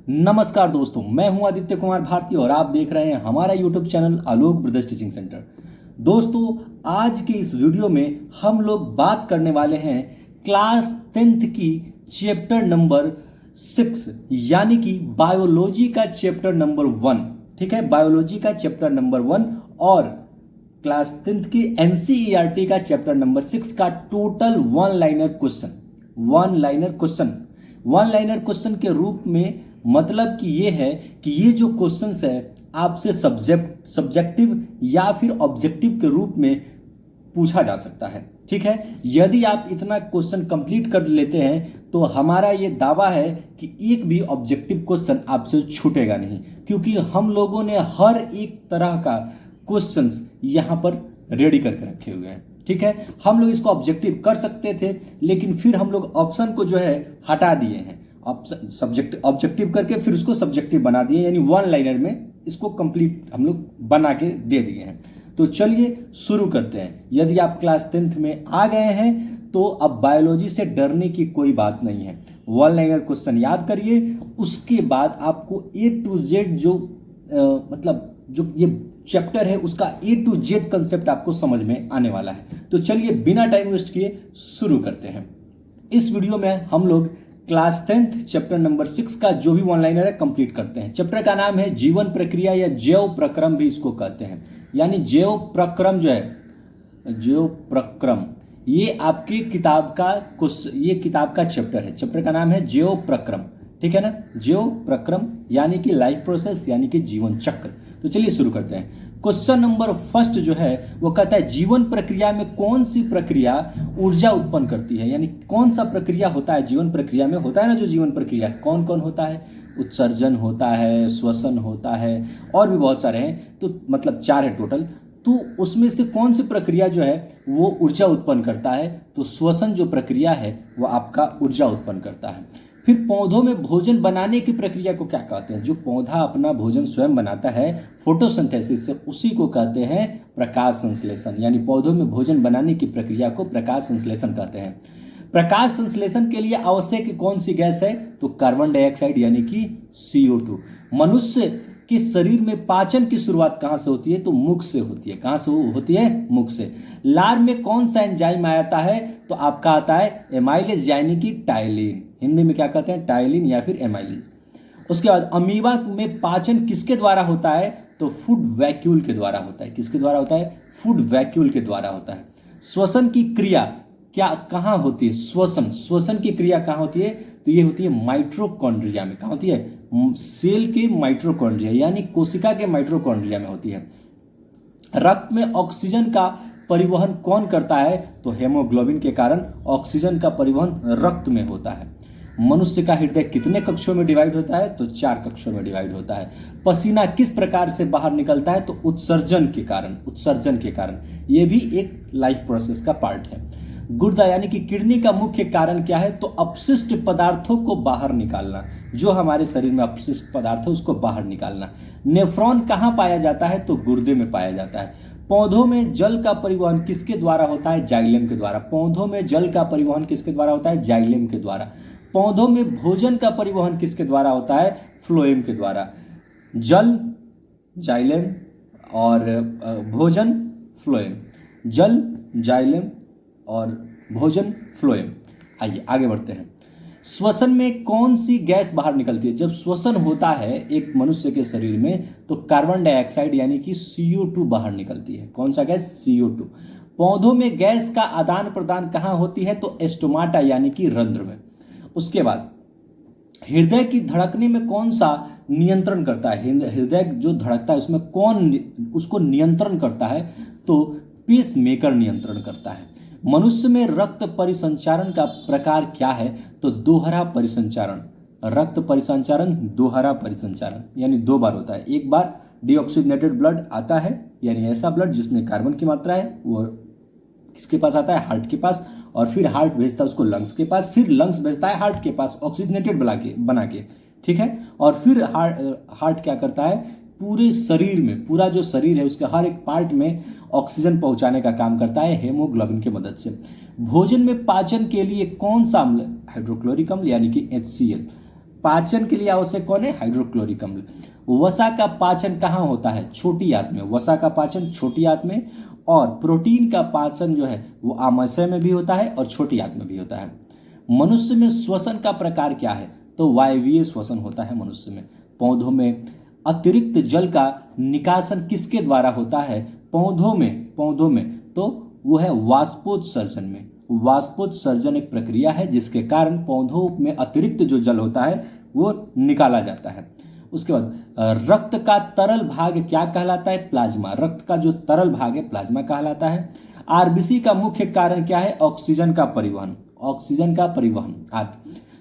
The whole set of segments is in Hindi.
नमस्कार दोस्तों, मैं हूं आदित्य कुमार भारती और आप देख रहे हैं हमारा यूट्यूब चैनल आलोक ब्रदर्स टीचिंग सेंटर। दोस्तों, आज के इस वीडियो में हम लोग बात करने वाले हैं क्लास 10th की चैप्टर नंबर 6 यानी कि बायोलॉजी का चैप्टर नंबर 1। ठीक है, बायोलॉजी का चैप्टर नंबर 1 और क्लास 10th की एनसीईआरटी का चैप्टर नंबर 6 का टोटल वन लाइनर क्वेश्चन के रूप में। मतलब कि ये है कि ये जो क्वेश्चंस है आपसे सब्जेक्टिव या फिर ऑब्जेक्टिव के रूप में पूछा जा सकता है। ठीक है, यदि आप इतना क्वेश्चन कंप्लीट कर लेते हैं तो हमारा ये दावा है कि एक भी ऑब्जेक्टिव क्वेश्चन आपसे छूटेगा नहीं, क्योंकि हम लोगों ने हर एक तरह का क्वेश्चंस यहाँ पर रेडी करके रखे हुए हैं। ठीक है, हम लोग इसको ऑब्जेक्टिव कर सकते थे, लेकिन फिर हम लोग ऑप्शन को जो है हटा दिए हैं, ऑब्जेक्टिव करके फिर उसको सब्जेक्टिव बना दिए, यानी वन लाइनर में इसको कंप्लीट हम लोग बना के दे दिए हैं। तो चलिए शुरू करते हैं। यदि आप क्लास 10th में आ गए हैं तो अब बायोलॉजी से डरने की कोई बात नहीं है। वन लाइनर क्वेश्चन याद करिए, उसके बाद आपको ए टू जेड जो ये चैप्टर है उसका ए टू जेड कंसेप्ट आपको समझ में आने वाला है। तो चलिए बिना टाइम वेस्ट किए शुरू करते हैं। इस वीडियो में हम लोग क्लास 10th चैप्टर नंबर 6 का जो भी वन लाइनर है कंप्लीट करते हैं। चैप्टर का नाम है जीवन प्रक्रिया या जैव प्रक्रम भी इसको कहते हैं, यानी जैव प्रक्रम जो है, जैव प्रक्रम ये आपकी किताब का चैप्टर है। चैप्टर का नाम है जैव प्रक्रम। ठीक है ना, जैव प्रक्रम यानी कि लाइफ प्रोसेस यानी कि जीवन चक्र। तो चलिए शुरू करते हैं। क्वेश्चन नंबर फर्स्ट जो है वो कहता है जीवन प्रक्रिया में कौन सी प्रक्रिया ऊर्जा उत्पन्न करती है, यानी कौन सा प्रक्रिया होता है जीवन प्रक्रिया में। होता है ना जो जीवन प्रक्रिया कौन कौन होता है, उत्सर्जन होता है, श्वसन होता है और भी बहुत सारे हैं, तो मतलब 4 है टोटल। तो उसमें से कौन सी प्रक्रिया जो है वो ऊर्जा उत्पन्न करता है, तो श्वसन जो प्रक्रिया है वो आपका ऊर्जा उत्पन्न करता है। फिर पौधों में भोजन बनाने की प्रक्रिया को क्या कहते हैं, जो पौधा अपना भोजन स्वयं बनाता है फोटोसिंथेसिस से, उसी को कहते हैं प्रकाश संश्लेषण, यानी पौधों में भोजन बनाने की प्रक्रिया को प्रकाश संश्लेषण कहते हैं। प्रकाश संश्लेषण के लिए आवश्यक कौन सी गैस है, तो कार्बन डाइऑक्साइड यानी कि CO2। मनुष्य के शरीर में पाचन की शुरुआत कहां से होती है, तो मुख से होती है। कहां से होती है, मुख से। लार में कौन सा एंजाइम आता है, तो आपका आता है एमाइलेज यानी कि टाइलिन। हिंदी में क्या कहते हैं, टाइलिन या फिर एमाइलेज। उसके बाद अमीबा में पाचन किसके द्वारा होता है, तो फूड वैक्यूल के द्वारा होता है। किसके द्वारा होता है, फूड वैक्यूल के द्वारा होता है। श्वसन की क्रिया कहाँ होती है, श्वसन की क्रिया कहाँ होती है, तो ये होती है माइटोकॉन्ड्रिया में। कहाँ होती है, सेल के माइटोकॉन्ड्रिया यानी कोशिका के माइटोकॉन्ड्रिया में होती है। रक्त में ऑक्सीजन का परिवहन कौन करता है, तो हेमोग्लोबिन के कारण ऑक्सीजन का परिवहन रक्त में होता है। मनुष्य का हृदय कितने कक्षों में डिवाइड होता है, तो 4 कक्षों में डिवाइड होता है। पसीना किस प्रकार से बाहर निकलता है, तो उत्सर्जन के कारण। यह भी एक लाइफ प्रोसेस का पार्ट है। गुर्दा यानी कि किडनी का मुख्य कारण क्या है, तो अपशिष्ट पदार्थों को बाहर निकालना। जो हमारे शरीर में अपशिष्ट पदार्थ है उसको बाहर निकालना। नेफ्रॉन कहाँ पाया जाता है, तो गुर्दे में पाया जाता है। पौधों में जल का परिवहन किसके द्वारा होता है, जाइलेम के द्वारा। पौधों में जल का परिवहन किसके द्वारा होता है, जाइलेम के द्वारा। पौधों में भोजन का परिवहन किसके द्वारा होता है, फ्लोएम के द्वारा। जल जाइलेम और भोजन फ्लोएम, जल जाइलेम और भोजन फ्लोएम। आइए आगे बढ़ते हैं। श्वसन में कौन सी गैस बाहर निकलती है, जब श्वसन होता है एक मनुष्य के शरीर में तो कार्बन डाइऑक्साइड यानी कि CO2 बाहर निकलती है। कौन सा गैस, CO2। पौधों में गैस का आदान प्रदान कहाँ होती है, तो स्टोमाटा यानी कि रंध्र में। उसके बाद हृदय की धड़कने में कौन सा नियंत्रण करता है, हृदय जो धड़कता है उसमें कौन उसको नियंत्रण करता है, तो पेस मेकर नियंत्रण करता है। मनुष्य में रक्त परिसंचारण का प्रकार क्या है, तो दोहरा परिसंचारण। रक्त परिसंचारण दोहरा परिसंचारण यानी 2 बार होता है। एक बार डीऑक्सीजनेटेड ब्लड आता है, यानी ऐसा ब्लड जिसमें कार्बन की मात्रा है, वो किसके पास आता है, हार्ट के पास, और फिर हार्ट भेजता है उसको लंग्स के पास, फिर लंग्स भेजता है हार्ट के पास ऑक्सीजनेटेड बना के। ठीक है, और फिर हार्ट क्या करता है, पूरे शरीर में, पूरा जो शरीर है उसके हर एक पार्ट में ऑक्सीजन पहुंचाने का काम करता है हेमोग्लोबिन की मदद से। भोजन में पाचन के लिए कौन सा अम्ल, हाइड्रोक्लोरिक अम्ल यानी कि HCl। पाचन के लिए आवश्यक कौन है? हाइड्रोक्लोरिक अम्ल। वसा का पाचन कहाँ होता है? छोटी आंत में। वसा का पाचन छोटी आंत में, और प्रोटीन का पाचन जो है वो आमाशय में भी होता है और छोटी आंत में भी होता है। मनुष्य में श्वसन का प्रकार क्या है? तो वायवीय श्वसन होता है मनुष्य में। पौधों में अतिरिक्त जल का निकासन किसके द्वारा होता है? पौधों में तो वो है वाष्पोत्सर्जन में। वाष्पोत्सर्जन एक प्रक्रिया है जिसके कारण पौधों में अतिरिक्त जो जल होता है वो निकाला जाता है। उसके बाद रक्त का तरल भाग क्या कहलाता है? प्लाज्मा। रक्त का जो तरल भाग है प्लाज्मा कहलाता है। आरबीसी का मुख्य कारण क्या है? ऑक्सीजन का परिवहन। ऑक्सीजन का परिवहन।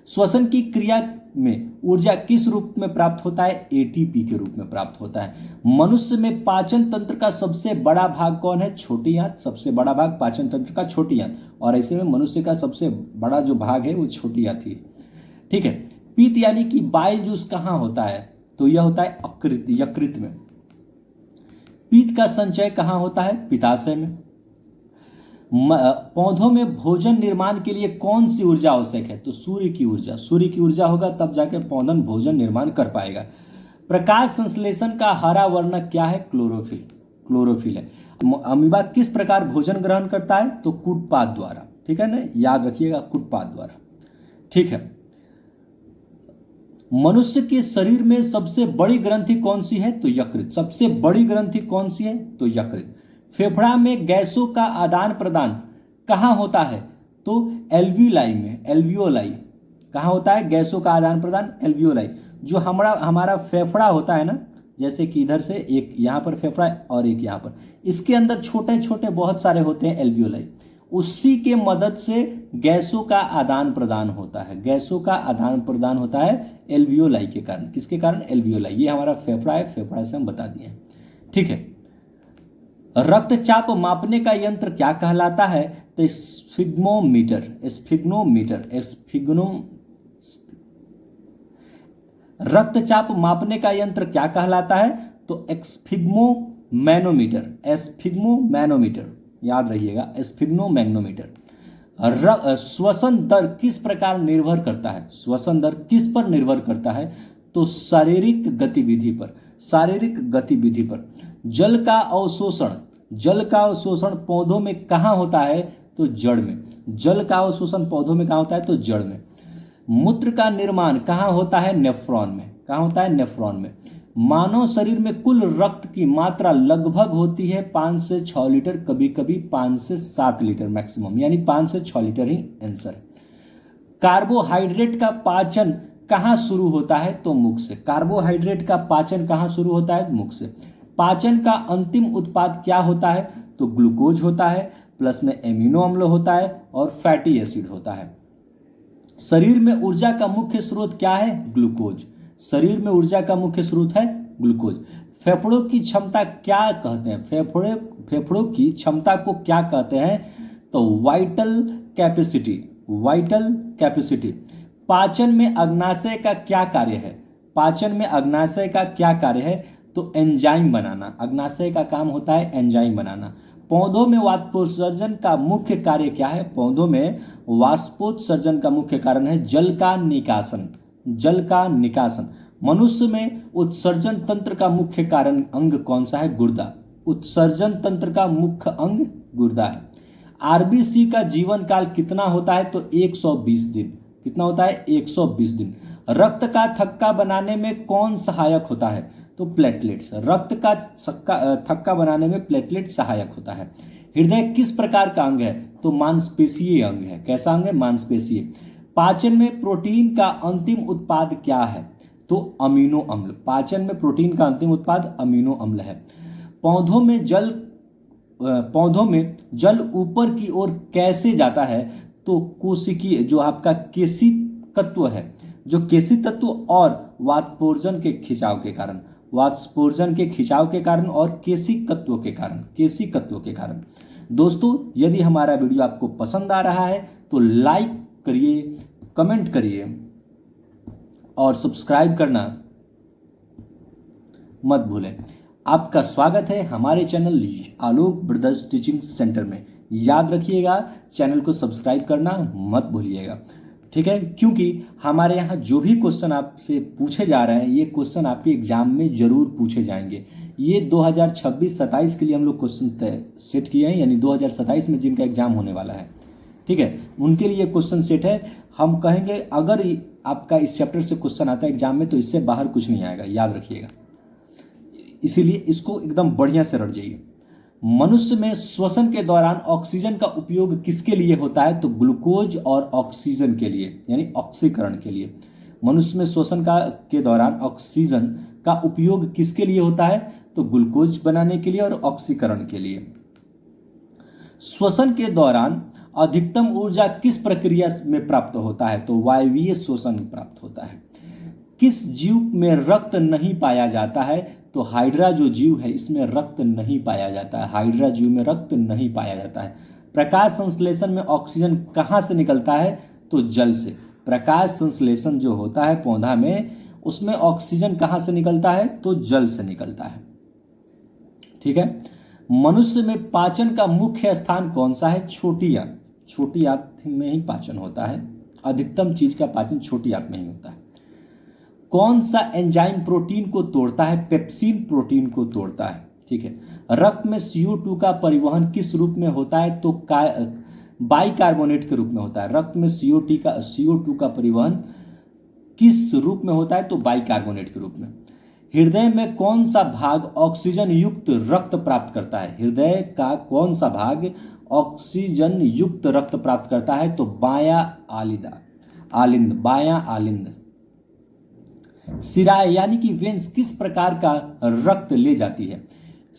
श्वसन की क्रिया में ऊर्जा किस रूप में प्राप्त होता है? एटीपी के रूप में प्राप्त होता है। मनुष्य में पाचन तंत्र का सबसे बड़ा भाग कौन है? छोटी आंत। सबसे बड़ा भाग पाचन तंत्र का छोटी आंत, और ऐसे में मनुष्य का सबसे बड़ा जो भाग है वो छोटी आंत ही है। ठीक है। पीत यानी कि बाइल जूस कहाँ होता है? तो यह होता है यकृत में। पीत का संचय कहाँ होता है? पित्ताशय में। पौधों में भोजन निर्माण के लिए कौन सी ऊर्जा आवश्यक है? तो सूर्य की ऊर्जा। सूर्य की ऊर्जा होगा तब जाके पौधा भोजन निर्माण कर पाएगा। प्रकाश संश्लेषण का हरा वर्णक क्या है? क्लोरोफिल। क्लोरोफिल है। अमीबा किस प्रकार भोजन ग्रहण करता है? तो कूटपाद द्वारा। ठीक है ना, याद रखिएगा, कूटपाद द्वारा। ठीक है। मनुष्य के शरीर में सबसे बड़ी ग्रंथि कौन सी है? तो यकृत। सबसे बड़ी ग्रंथि कौन सी है? तो यकृत। फेफड़ा में गैसों का आदान प्रदान कहाँ होता है? तो एल्वियोलाई में। एल्वियोलाई कहाँ होता है? गैसों का आदान प्रदान एल्वियोलाई। जो हमारा फेफड़ा होता है ना, जैसे कि इधर से एक यहाँ पर फेफड़ा है और एक यहाँ पर, इसके अंदर छोटे छोटे बहुत सारे होते हैं एल्वियोलाई। उसी के मदद से गैसों का आदान प्रदान होता है। गैसों का आदान प्रदान होता है एल्वियोलाई के कारण। किसके कारण? एल्वियोलाई। ये हमारा फेफड़ा है, फेफड़ा से हम बता दिए। ठीक है। रक्तचाप मापने का यंत्र क्या कहलाता है? तो स्फिग्मोमीटर। रक्तचाप मापने का यंत्र क्या कहलाता है? तो स्फिग्मोमैनोमीटर। याद रहिएगा, स्फिग्मोमैनोमीटर। श्वसन दर किस प्रकार निर्भर करता है? श्वसन दर किस पर निर्भर करता है? तो शारीरिक गतिविधि पर। जल का अवशोषण पौधों में कहाँ होता है? तो जड़ में। जल का अवशोषण पौधों में कहाँ होता है? तो जड़ में। मूत्र का निर्माण कहाँ होता है? नेफ्रॉन में। कहाँ होता है? नेफ्रॉन में। मानव शरीर में कुल रक्त की मात्रा लगभग होती है 5 से 6 लीटर, कभी कभी 5 से 7 लीटर मैक्सिमम, यानी 5 से 6 लीटर ही आंसर है। कार्बोहाइड्रेट का पाचन कहाँ शुरू होता है? तो मुख से। कार्बोहाइड्रेट का पाचन कहाँ शुरू होता है? मुख से। पाचन का अंतिम उत्पाद क्या होता है? तो ग्लूकोज होता है, प्लस में एमिनो अम्ल होता है और फैटी एसिड होता है। शरीर में ऊर्जा का मुख्य स्रोत क्या है? ग्लूकोज। शरीर में ऊर्जा का मुख्य स्रोत है ग्लूकोज। फेफड़ों की क्षमता क्या कहते हैं? फेफड़ों की क्षमता को क्या कहते हैं? तो वाइटल कैपेसिटी। पाचन में अग्नाशय का क्या कार्य है? तो एंजाइम बनाना। अग्नाशय का काम होता है एंजाइम बनाना। पौधों में वाष्पोत्सर्जन का मुख्य कार्य क्या है? पौधों में वाष्पोत्सर्जन का मुख्य कारण है जल का निकासन। मनुष्य में उत्सर्जन तंत्र का मुख्य कारण अंग कौन सा है? गुर्दा। उत्सर्जन तंत्र का मुख्य अंग गुर्दा है। आरबीसी का जीवन काल कितना होता है? तो 120 दिन। कितना होता है? 120 दिन। रक्त का थक्का बनाने में कौन सहायक होता है? तो प्लेटलेट्स। रक्त का थक्का बनाने में प्लेटलेट सहायक होता है। हृदय किस प्रकार का अंग है? तो मांसपेशीय अंग है। कैसा अंग है? मांसपेशीय। पाचन में प्रोटीन का अंतिम उत्पाद क्या है? तो अमीनो अम्ल। पाचन में प्रोटीन का अंतिम उत्पाद अमीनो अम्ल है। पौधों में जल ऊपर की ओर कैसे जाता है? तो कोशिकीय जो आपका केसी तत्व है, जो केसी तत्व और वाष्पोर्जन के खिंचाव के कारण और केसी तत्व के कारण। दोस्तों, यदि हमारा वीडियो आपको पसंद आ रहा है तो लाइक करिए, कमेंट करिए और सब्सक्राइब करना मत भूलें। आपका स्वागत है हमारे चैनल आलोक ब्रदर्स टीचिंग सेंटर में। याद रखिएगा, चैनल को सब्सक्राइब करना मत भूलिएगा। ठीक है, क्योंकि हमारे यहाँ जो भी क्वेश्चन आपसे पूछे जा रहे हैं ये क्वेश्चन आपके एग्जाम में जरूर पूछे जाएंगे। ये 2026-27 के लिए हम लोग क्वेश्चन सेट किए हैं, यानी 2027 में जिनका एग्जाम होने वाला है, ठीक है, उनके लिए क्वेश्चन सेट है। हम कहेंगे अगर आपका इस चैप्टर से क्वेश्चन आता है एग्जाम में तो इससे बाहर कुछ नहीं आएगा, याद रखिएगा। इसीलिए इसको एकदम बढ़िया से रट जाइए। मनुष्य में श्वसन के दौरान ऑक्सीजन का उपयोग किसके लिए होता है? तो ग्लूकोज और ऑक्सीजन के लिए, यानी ऑक्सीकरण के लिए। मनुष्य में श्वसन के दौरान ऑक्सीजन का उपयोग किसके लिए होता है? तो ग्लूकोज बनाने के लिए और ऑक्सीकरण के लिए। श्वसन के दौरान अधिकतम ऊर्जा किस प्रक्रिया में प्राप्त होता है? तो वायवीय श्वसन प्राप्त होता है। किस जीव में रक्त नहीं पाया जाता है? तो हाइड्रा जो जीव है इसमें रक्त नहीं पाया जाता है, हाइड्रा जीव में रक्त नहीं पाया जाता है। प्रकाश संश्लेषण में ऑक्सीजन कहाँ से निकलता है? तो जल से। प्रकाश संश्लेषण जो होता है पौधा में, उसमें ऑक्सीजन कहाँ से निकलता है? तो जल से निकलता है, ठीक है। मनुष्य में पाचन का मुख्य स्थान कौन सा है? छोटी आंत। छोटी आंत में ही पाचन होता है, अधिकतम चीज का पाचन छोटी आंत में ही होता है। कौन सा एंजाइम प्रोटीन को तोड़ता है? पेप्सिन प्रोटीन को तोड़ता है, ठीक है। रक्त में CO2 का परिवहन किस रूप में होता है? तो बाइकार्बोनेट के रूप में होता है। रक्त में CO2 का परिवहन किस रूप में होता है? तो बाइकार्बोनेट के रूप में। हृदय में कौन सा भाग ऑक्सीजन युक्त रक्त प्राप्त करता है? हृदय का कौन सा भाग ऑक्सीजन युक्त रक्त प्राप्त करता है? तो बायां आलिंद, बायां आलिंद। सिराएं यानी कि वेन्स किस प्रकार का रक्त ले जाती है?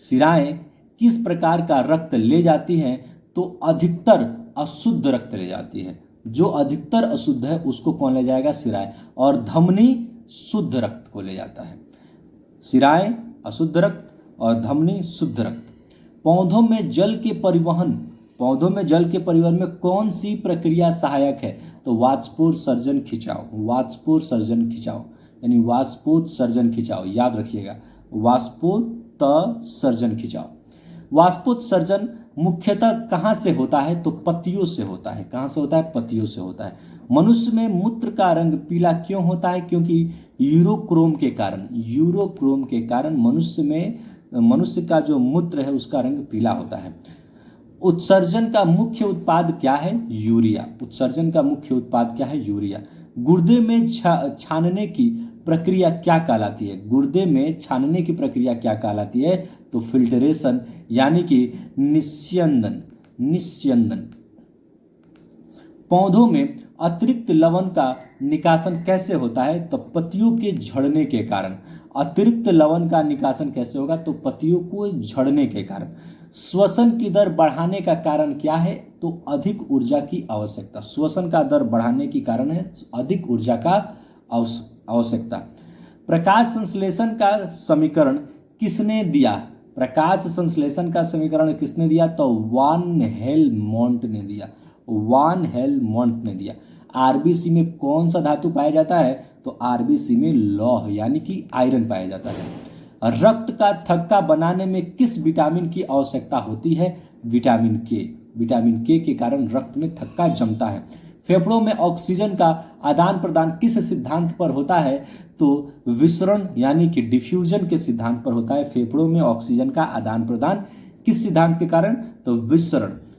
सिराएं किस प्रकार का रक्त ले जाती हैं? तो अधिकतर अशुद्ध रक्त ले जाती है। जो अधिकतर अशुद्ध है उसको कौन ले जाएगा? सिराएं। और धमनी शुद्ध रक्त को ले जाता है। सिराएं अशुद्ध रक्त और धमनी शुद्ध रक्त। पौधों में जल के परिवहन में कौन सी प्रक्रिया सहायक है? तो वाष्पोत्सर्जन खिंचाव, यानी वाष्पोत्सर्जन खिंचाव, याद रखिएगा, वाष्पोत्सर्जन खिंचाव। वाष्पोत्सर्जन मुख्यतः कहाँ से होता है? तो पत्तियों से होता है। कहाँ से होता है? पत्तियों से होता है। मनुष्य में मूत्र का रंग पीला क्यों होता है? क्योंकि यूरोक्रोम के कारण मनुष्य का जो मूत्र है उसका रंग पीला होता है। उत्सर्जन का मुख्य उत्पाद क्या है? यूरिया। गुर्दे में छानने की प्रक्रिया क्या कहलाती है? तो फिल्टरेशन, यानी कि निस्यंदन। पौधों में अतिरिक्त लवण का निकासन कैसे होता है? तो पत्तियों के झड़ने के कारण। अतिरिक्त लवण का निकासन कैसे होगा? तो पत्तियों को झड़ने के कारण। श्वसन की दर बढ़ाने का कारण क्या है? तो अधिक ऊर्जा की आवश्यकता। श्वसन का दर बढ़ाने की कारण है अधिक ऊर्जा का आवश्यकता। प्रकाश संश्लेषण का समीकरण किसने दिया? तो वान हेलमोंट ने दिया। आरबीसी में कौन सा धातु पाया जाता है? तो आरबीसी में लौह, यानी कि आयरन पाया जाता है। रक्त का थक्का बनाने में किस विटामिन की आवश्यकता होती है? विटामिन के के कारण रक्त में थक्का जमता है। फेफड़ों में ऑक्सीजन का आदान प्रदान किस सिद्धांत पर होता है? तो विसरण, यानी कि डिफ्यूजन के सिद्धांत पर होता है। फेफड़ों में ऑक्सीजन का आदान प्रदान किस सिद्धांत के कारण? तो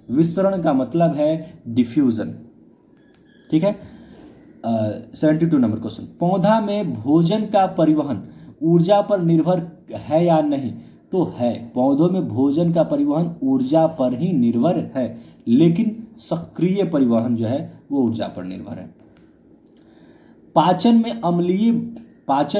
विसरण का मतलब है डिफ्यूजन, ठीक है। 72 नंबर क्वेश्चन। पौधा में भोजन का परिवहन ऊर्जा पर निर्भर है या नहीं? तो है। पौधों में भोजन का परिवहन ऊर्जा पर ही निर्भर है, लेकिन सक्रिय परिवहन जो है वो ऊर्जा पर निर्भर है। पाचन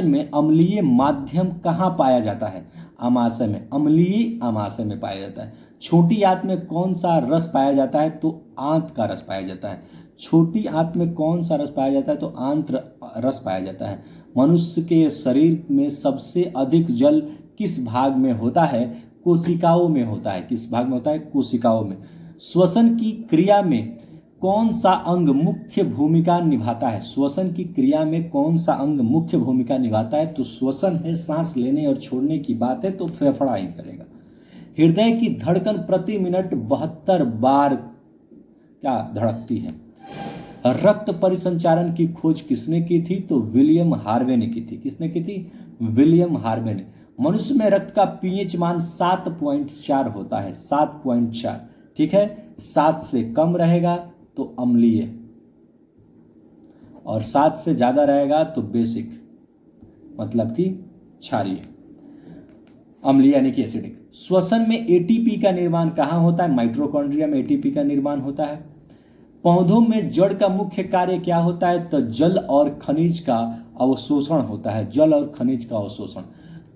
में अम्लीय माध्यम कहाँ पाया जाता है? आमाशय में। अम्लीय आमाशय में पाया जाता है। छोटी आंत में कौन सा रस पाया जाता है? तो आंत का रस पाया जाता है। छोटी आंत में कौन सा रस पाया जाता है? तो आंत रस पाया जाता है। मनुष्य के शरीर में सबसे अधिक जल किस भाग में होता है? कोशिकाओं में होता है। किस भाग में होता है? कोशिकाओं में। श्वसन की क्रिया में कौन सा अंग मुख्य भूमिका निभाता है? श्वसन की क्रिया में कौन सा अंग मुख्य भूमिका निभाता है? तो श्वसन है, सांस लेने और छोड़ने की बात है तो फेफड़ा ही करेगा। हृदय की धड़कन प्रति मिनट 72 बार क्या धड़कती है? रक्त परिसंचारण की खोज किसने की थी? तो विलियम हार्वे ने की थी। किसने की थी? विलियम हार्वे ने। मनुष्य में रक्त का पीएच मान 7.4 होता है, 7.4। ठीक है, 7 से कम रहेगा तो अम्लीय, और 7 से ज्यादा रहेगा तो बेसिक, मतलब कि क्षारीय। अम्लीय यानी कि एसिडिक। श्वसन में एटीपी का निर्माण कहाँ होता है? माइटोकॉन्ड्रिया में एटीपी का निर्माण होता है। पौधों में जड़ का मुख्य कार्य क्या होता है? तो जल और खनिज का अवशोषण होता है, जल और खनिज का अवशोषण।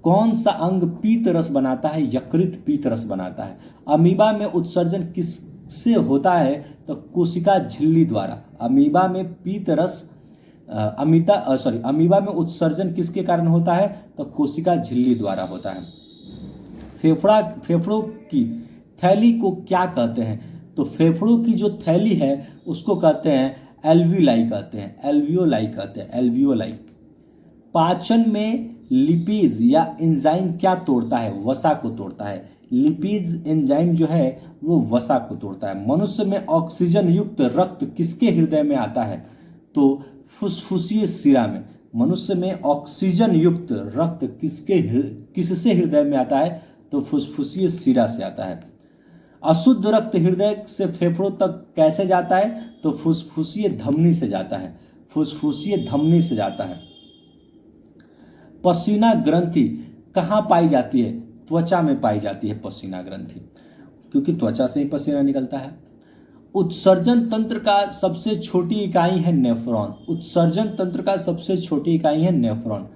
कौन सा अंग पीत रस बनाता है? यकृत पीत रस बनाता है। अमीबा में उत्सर्जन किससे होता है? तो कोशिका झिल्ली द्वारा। अमीबा में पीत रस अमीबा में उत्सर्जन किसके कारण होता है? तो कोशिका झिल्ली द्वारा होता है। फेफड़ों की थैली को क्या कहते हैं? तो फेफड़ों की जो थैली है उसको कहते हैं एल्वियोलाई, कहते हैं एल्वियोलाई, कहते हैं एल्वियोलाई। पाचन में लिपिज या एंजाइम क्या तोड़ता है? वसा को तोड़ता है। लिपिज एंजाइम जो है वो वसा को तोड़ता है। मनुष्य में ऑक्सीजन युक्त रक्त किसके हृदय में आता है? तो फुसफुसीय शिरा में। मनुष्य में ऑक्सीजन युक्त रक्त किससे हृदय में आता है? तो फुसफुसीय शिरा से आता है। अशुद्ध रक्त हृदय से फेफड़ों तक कैसे जाता है? तो फुसफुसीय धमनी से जाता है, फुसफुसीय धमनी से जाता है। पसीना ग्रंथि कहाँ पाई जाती है? त्वचा में पाई जाती है पसीना ग्रंथि, क्योंकि त्वचा से ही पसीना निकलता है। उत्सर्जन तंत्र का सबसे छोटी इकाई है नेफ्रॉन। उत्सर्जन तंत्र का सबसे छोटी इकाई है नेफ्रॉन।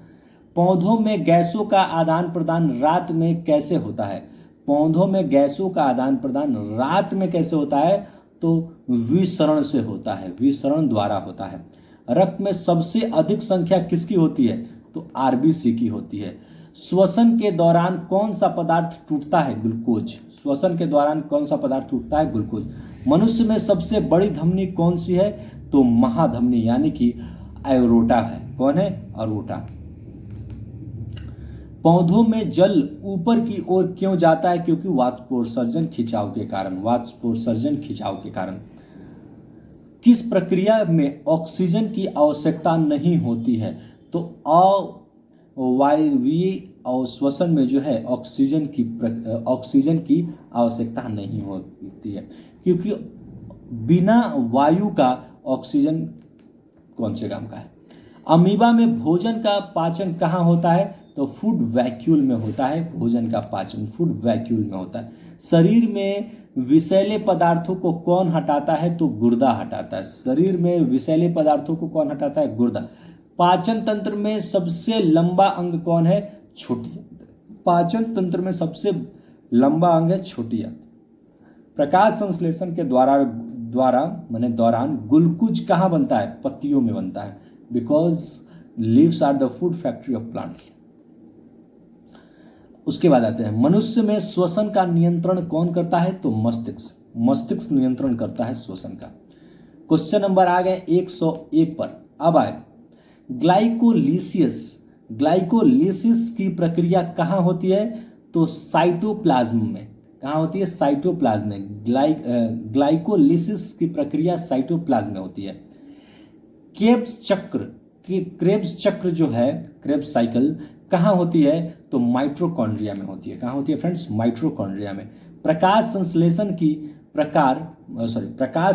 पौधों में गैसों का आदान प्रदान रात में कैसे होता है? पौधों में गैसों का आदान प्रदान रात में कैसे होता है? तो विसरण से होता है, विसरण द्वारा होता है। रक्त में सबसे अधिक संख्या किसकी होती है? तो आरबीसी की होती है। श्वसन के दौरान कौन सा पदार्थ टूटता है? ग्लूकोज। श्वसन के दौरान कौन सा पदार्थ टूटता है? ग्लूकोज। मनुष्य में सबसे बड़ी धमनी कौन सी है? तो महाधमनी यानी कि एरोटा है। कौन है? एरोटा। पौधों में जल ऊपर की ओर क्यों जाता है? क्योंकि वाष्पोत्सर्जन खिंचाव के कारण, वाष्पोत्सर्जन खिंचाव के कारण। किस प्रक्रिया में ऑक्सीजन की आवश्यकता नहीं होती है? तो अवायवीय अवश्वसन में जो है ऑक्सीजन की आवश्यकता नहीं होती है, क्योंकि बिना वायु का ऑक्सीजन कौन से काम का है? अमीबा में भोजन का पाचन कहाँ होता है? तो फूड वैक्यूल में होता है। भोजन का पाचन फूड वैक्यूल में होता है। शरीर में विषैले पदार्थों को कौन हटाता है? तो गुर्दा हटाता है। शरीर में विषैले पदार्थों को कौन हटाता है? गुर्दा। पाचन तंत्र में सबसे लंबा अंग कौन है? छोटी। पाचन तंत्र में सबसे लंबा अंग है छोटी आंत। प्रकाश संश्लेषण के दौरान ग्लूकोज कहाँ बनता है? पत्तियों में बनता है, because leaves are the food factory of plants. उसके बाद आते हैं, मनुष्य में श्वसन का नियंत्रण कौन करता है? तो मस्तिष्क। मस्तिष्क नियंत्रण करता है श्वसन का। क्वेश्चन नंबर आ गए 101 पर। अब आए ग्लाइकोलिसिस की प्रक्रिया कहाँ होती है? तो साइटोप्लाज्म में। कहाँ होती है? साइटोप्लाज्म में। ग्लाइकोलिसिस की प्रक्रिया साइटोप्लाज्म में होती है। क्रेब्स चक्र जो है, क्रेब्स साइकिल कहाँ होती है? तो माइटोकॉन्ड्रिया में होती है। कहाँ होती है फ्रेंड्स? माइटोकॉन्ड्रिया में। प्रकाश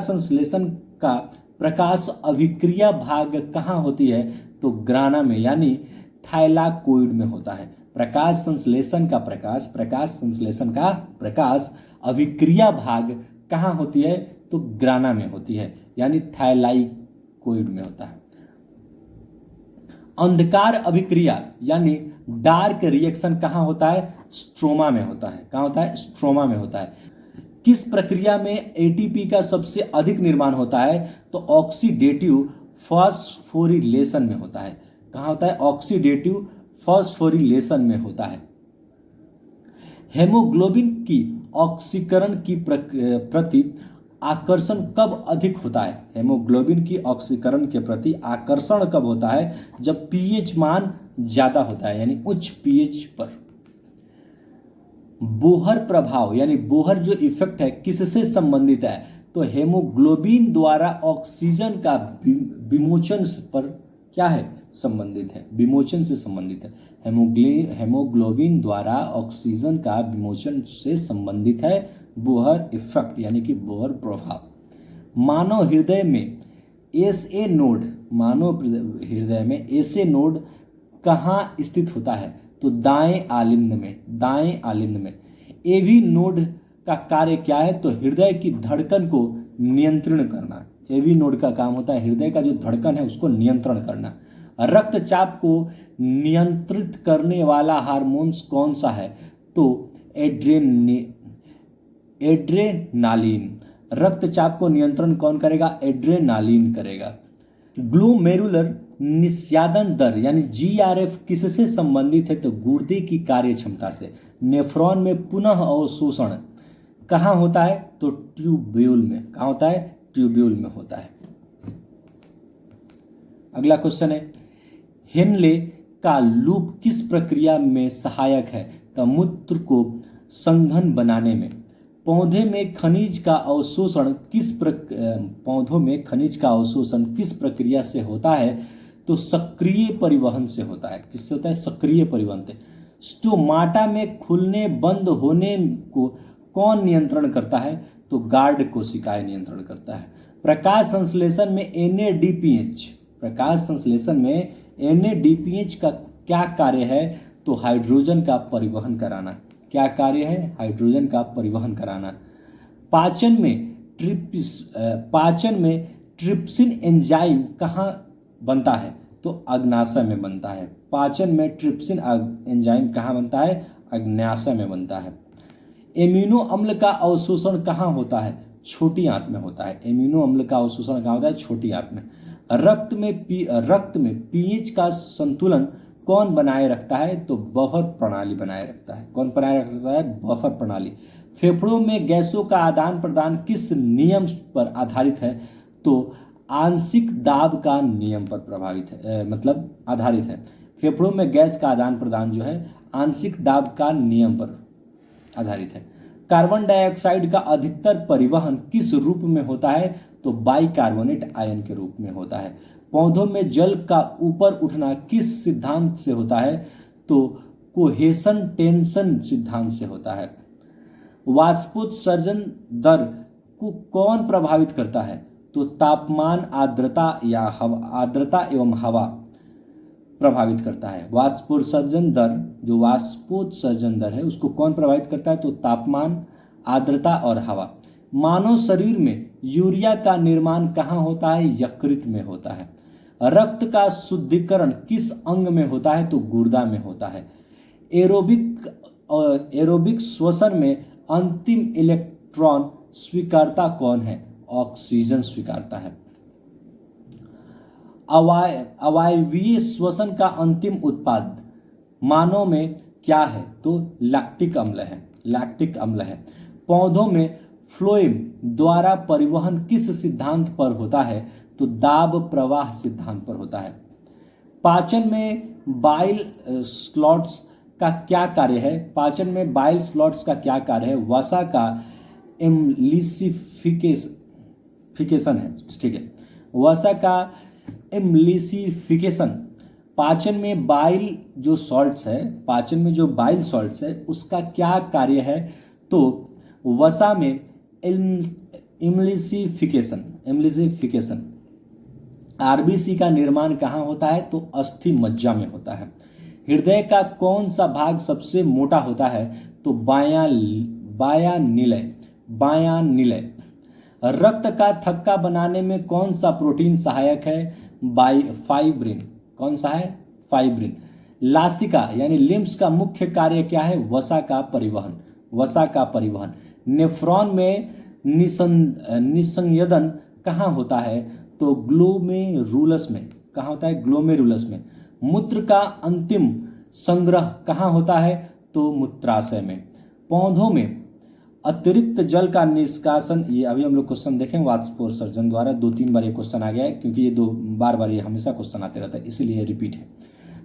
संश्लेषण का प्रकाश अभिक्रिया भाग कहाँ होती है? तो ग्राना में, यानी थाइलाकोइड में होता है। प्रकाश संश्लेषण का प्रकाश अभिक्रिया भाग कहाँ होती है? तो ग्राना में होती है, यानी थाइलाकोइड में होता है। अंधकार अभिक्रिया यानी डार्क रिएक्शन कहाँ होता है? स्ट्रोमा में होता है। कहाँ होता है? स्ट्रोमा में होता है। किस प्रक्रिया में एटीपी का सबसे अधिक निर्माण होता है? तो ऑक्सीडेटिव फॉस्फोरिलेशन में होता है। कहाँ होता है? ऑक्सीडेटिव फॉस्फोरिलेशन में होता है। हेमोग्लोबिन की ऑक्सीकरण की प्रति आकर्षण कब अधिक होता है? हेमोग्लोबिन की ऑक्सीकरण के प्रति आकर्षण कब होता है? जब पीएच मान ज्यादा होता है, यानी उच्च पीएच पर। बोहर प्रभाव यानी बोहर जो इफेक्ट है किससे संबंधित है? तो हेमोग्लोबिन द्वारा ऑक्सीजन का विमोचन पर क्या है, संबंधित है, विमोचन से संबंधित है। हेमोग्लोबिन द्वारा ऑक्सीजन का विमोचन से संबंधित है बोहर इफेक्ट यानी कि बोहर प्रभाव। मानव हृदय में एसए नोड, मानव हृदय में एसए नोड कहाँ स्थित होता है, तो दाएं आलिंद में, दाएं आलिंद में। एवी नोड का कार्य क्या है, तो हृदय की धड़कन को नियंत्रण करना। एवी नोड का काम होता है हृदय का जो धड़कन है उसको नियंत्रण करना। रक्तचाप को नियंत्रित करने वाला हार्मोन्स कौन सा है, तो एड्रेनालिन। रक्तचाप को नियंत्रण कौन करेगा, एड्रेनालिन करेगा। ग्लोमेरुलर निस्यादन दर यानी जीआरएफ किससे संबंधित है, तो गुर्दे की कार्य क्षमता से। नेफ्रॉन में पुनः अवशोषण कहाँ होता है, तो ट्यूब्यूल में। कहाँ होता है, ट्यूब्यूल में होता है। अगला क्वेश्चन है, हेनले का लूप किस प्रक्रिया में सहायक है, तो मूत्र को संघन बनाने में। पौधे में खनिज का अवशोषण पौधों में खनिज का अवशोषण किस प्रक्रिया से होता है, तो सक्रिय परिवहन से होता है। किससे होता है, सक्रिय परिवहन से। स्टोमाटा में खुलने बंद होने को कौन नियंत्रण करता है, तो गार्ड कोशिकाएं नियंत्रण करता है। प्रकाश संश्लेषण में NADPH, प्रकाश संश्लेषण में NADPH का क्या कार्य है, तो हाइड्रोजन का परिवहन कराना। क्या कार्य है, हाइड्रोजन का परिवहन कराना। पाचन में ट्रिप्सिन एंजाइम कहाँ बनता है, तो अग्न्याशय में बनता है। पाचन में ट्रिप्सिन एंजाइम कहाँ बनता है, अग्न्याशय में बनता है। एमिनो अम्ल का अवशोषण कहाँ होता है, छोटी आंत में होता है। एमिनो अम्ल का अवशोषण कहाँ होता है, छोटी आंत में। रक्त में पीएच का संतुलन कौन बनाए रखता है, तो बफर प्रणाली बनाए रखता है। कौन बनाए रखता है, बफर प्रणाली। फेफड़ों में गैसों का आदान प्रदान किस नियम पर आधारित है, तो आंशिक दाब का नियम पर प्रभावित है, मतलब आधारित है। फेफड़ों में गैस का आदान प्रदान जो है आंशिक दाब का नियम पर आधारित है। कार्बन डाइऑक्साइड का अधिकतर परिवहन किस रूप में होता है, तो बाइकार्बोनेट आयन के रूप में होता है। पौधों में जल का ऊपर उठना किस सिद्धांत से होता है, तो कोहेशन टेंशन सिद्धांत से होता है। वाष्पोत्सर्जन दर को कौन प्रभावित करता है, तो तापमान, आर्द्रता या हवा, आर्द्रता एवं हवा प्रभावित करता है। वाष्पोत्सर्जन दर, जो वाष्पोत्सर्जन दर है उसको कौन प्रभावित करता है, तो तापमान, आर्द्रता और हवा। मानव शरीर में यूरिया का निर्माण कहाँ होता है, यकृत में होता है। रक्त का शुद्धिकरण किस अंग में होता है, तो गुर्दा में होता है। एरोबिक श्वसन में अंतिम इलेक्ट्रॉन स्वीकारता कौन है, ऑक्सीजन स्वीकारता है। अवायवीय श्वसन का अंतिम उत्पाद मानव में क्या है, तो लैक्टिक अम्ल है। लैक्टिक अम्ल है। पौधों में फ्लोएम द्वारा परिवहन किस सिद्धांत पर होता है, तो दाब प्रवाह सिद्धांत पर होता है। पाचन में बाइल स्लॉट्स का क्या कार्य है, पाचन में बाइल स्लॉट्स का क्या कार्य है, वसा का एम्लिसिफिकेशन है। ठीक है, वसा का एम्लिसिफिकेशन। पाचन में बाइल जो सॉल्ट्स है, पाचन में जो बाइल सॉल्ट्स है उसका क्या कार्य है, तो वसा में एम्लिसिफिकेशन। आरबीसी का निर्माण कहाँ होता है, तो अस्थि मज्जा में होता है। हृदय का कौन सा भाग सबसे मोटा होता है, तो बायां निलय। रक्त का थक्का बनाने में कौन सा प्रोटीन सहायक है, फाइब्रिन। कौन सा है, फाइब्रिन। लासिका यानी लिम्स का मुख्य कार्य क्या है, वसा का परिवहन। वसा का परिवहन। नेफ्रॉन में निसंयदन कहाँ होता है, तो ग्लोमेरुलस में। कहाँ होता है, ग्लोमेरुलस में। मूत्र का अंतिम संग्रह कहाँ होता है, तो मूत्राशय में। पौधों में अतिरिक्त जल का निष्कासन, ये अभी हम लोग क्वेश्चन देखें वाष्पोत्सर्जन द्वारा 2-3 बार ये क्वेश्चन आ गया है, क्योंकि ये बार ये हमेशा क्वेश्चन आते रहता है, इसीलिए रिपीट है।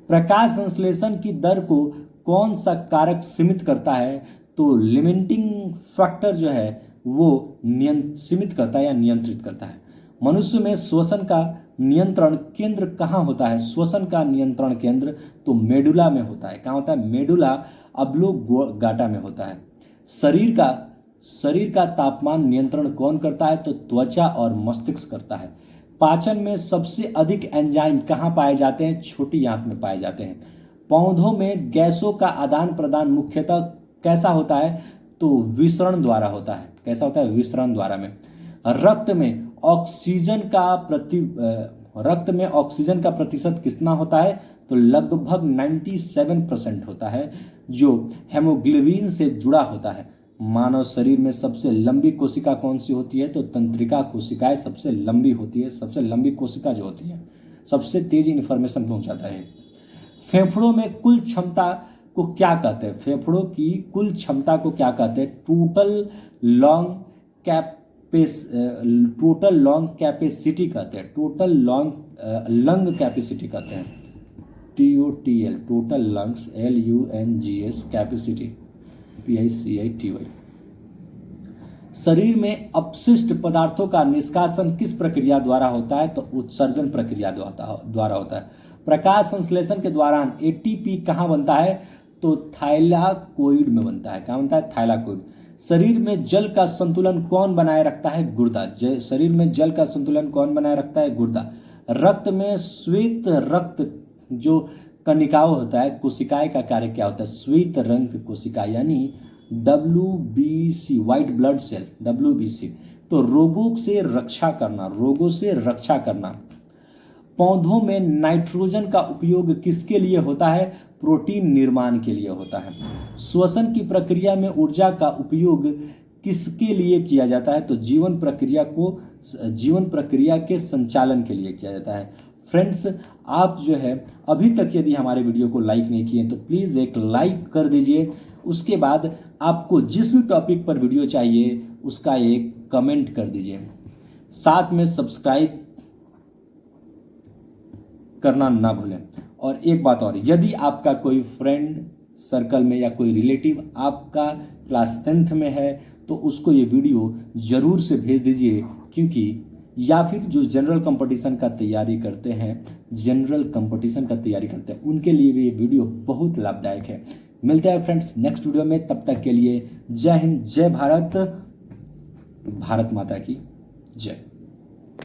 प्रकाश संश्लेषण की दर को कौन सा कारक सीमित करता है, तो लिमिटिंग फैक्टर जो है वो सीमित करता है या नियंत्रित करता है। मनुष्य में श्वसन का नियंत्रण केंद्र कहाँ होता है? श्वसन का नियंत्रण केंद्र तो मेडुला में होता है। कहाँ होता है? मेडुला ऑब्लोंगेटा में होता है। शरीर का तापमान नियंत्रण कौन करता है? तो त्वचा और मस्तिष्क करता है। पाचन में सबसे अधिक एंजाइम कहाँ पाए जाते हैं? छोटी आंत में पाए जाते हैं। पौधों में गैसों का आदान प्रदान मुख्यतः कैसा होता है? तो विसरण द्वारा होता है। कैसा होता है? विसरण द्वारा में। रक्त में ऑक्सीजन का प्रतिशत कितना होता है? तो लगभग 97% होता है, जो हेमोग्लोबिन से जुड़ा होता है। मानव शरीर में सबसे लंबी कोशिका कौन सी होती है? तो तंत्रिका कोशिकाएं सबसे लंबी होती है। सबसे लंबी कोशिका जो होती है सबसे तेज इंफॉर्मेशन पहुंचाता है। फेफड़ों में कुल क्षमता को क्या कहते हैं? फेफड़ों की कुल क्षमता को क्या कहते हैं? टोटल लंग कैपेसिटी कहते हैं। टोटल लंग कैपेसिटी कहते हैं। TOTL total lungs, LUNGS capacity, PICITY। शरीर में अपशिष्ट पदार्थों का निष्कासन किस प्रक्रिया द्वारा होता है? तो उत्सर्जन प्रक्रिया द्वारा होता है। प्रकाश संश्लेषण के दौरान ATP कहाँ बनता है? तो थाइलाकोइड में बनता है। कहाँ बनता है? थाइलाकोइड। शरीर में जल का संतुलन कौन बनाए रखता है? गुर्दा। शरीर में जल का संतुलन कौन बनाए रखता है? गुर्दा। रक्त में श्वेत रक्त जो कणिकाओं होता है, कोशिकाएं का कार्य क्या होता है? श्वेत रंग की कोशिका यानी WBC, white blood cell, WBC। तो रोगों से रक्षा करना। पौधों में नाइट्रोजन का उपयोग किसके लिए होता है? प्रोटीन निर्माण के लिए होता है। श्वसन की प्रक्रिया में ऊर्जा का उपयोग किसके लिए किया जाता है? तो जीवन प्रक्रिया के संचालन के लिए किया जाता है। फ्रेंड्स, आप जो है अभी तक यदि हमारे वीडियो को लाइक नहीं किए तो प्लीज़ एक लाइक कर दीजिए। उसके बाद आपको जिस भी टॉपिक पर वीडियो चाहिए उसका एक कमेंट कर दीजिए। साथ में सब्सक्राइब करना ना भूलें। और एक बात और, यदि आपका कोई फ्रेंड सर्कल में या कोई रिलेटिव आपका क्लास 10th में है तो उसको ये वीडियो ज़रूर से भेज दीजिए, क्योंकि या फिर जो जनरल कंपटीशन का तैयारी करते हैं उनके लिए भी ये वीडियो बहुत लाभदायक है। मिलते हैं फ्रेंड्स नेक्स्ट वीडियो में। तब तक के लिए जय हिंद, जय भारत, भारत माता की जय।